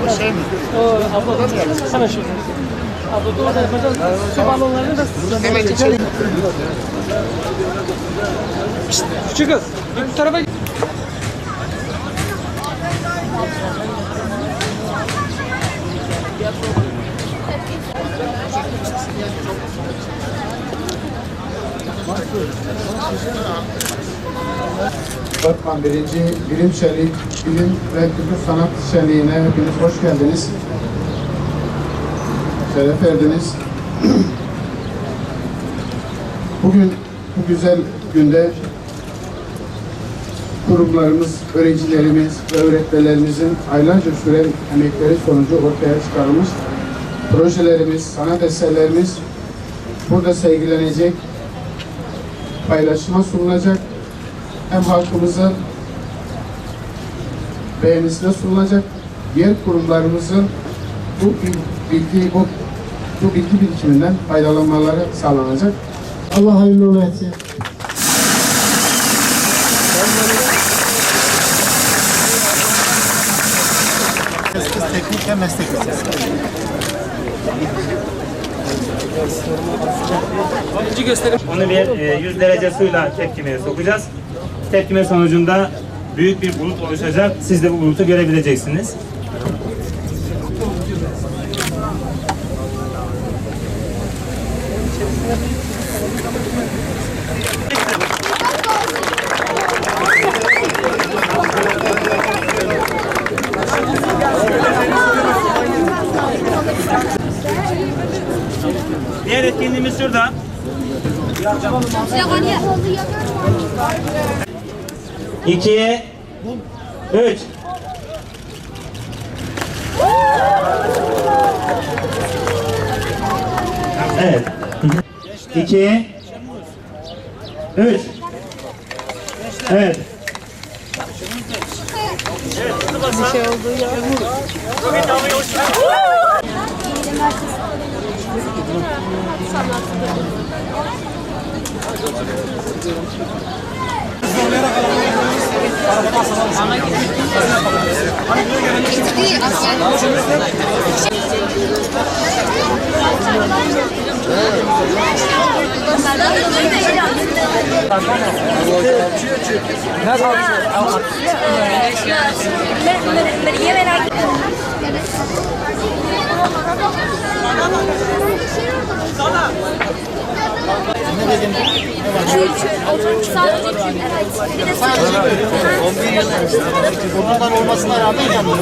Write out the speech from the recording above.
Şey mi? O abla sana şu. Abla dur orada yapacağız. Su balonlarını da Hemen geçelim. küçük kız. Bu tarafa git. Batman 1. Bilim Şenlik, Bilim ve Kültür Sanat Şenliği'ne hepiniz hoş geldiniz. Şeref verdiniz. Bugün bu güzel günde kurumlarımız, öğrencilerimiz ve öğretmenlerimizin aylarca süren emekleri sonucu ortaya çıkarılmış projelerimiz, sanat eserlerimiz burada sergilenecek, paylaşıma sunulacak. Hem halkımızın beğenisine sunulacak, diğer kurumlarımızın bu bilgi birikiminden faydalanmaları sağlanacak. Allah hayırlı uğurlu etsin. Teknik ve meslek lisesi. Onu bir 100 derece suyla tepkimeye sokacağız. Tepkime sonucunda büyük bir bulut oluşacak. Siz de bu bulutu görebileceksiniz. Diğer etkinliğimiz şurada. 2 3 Evet. 2 3 Evet. Bir şey oldu ya. Sadece 11 yıl. Bunlar olmasına rağmen yanmıyor.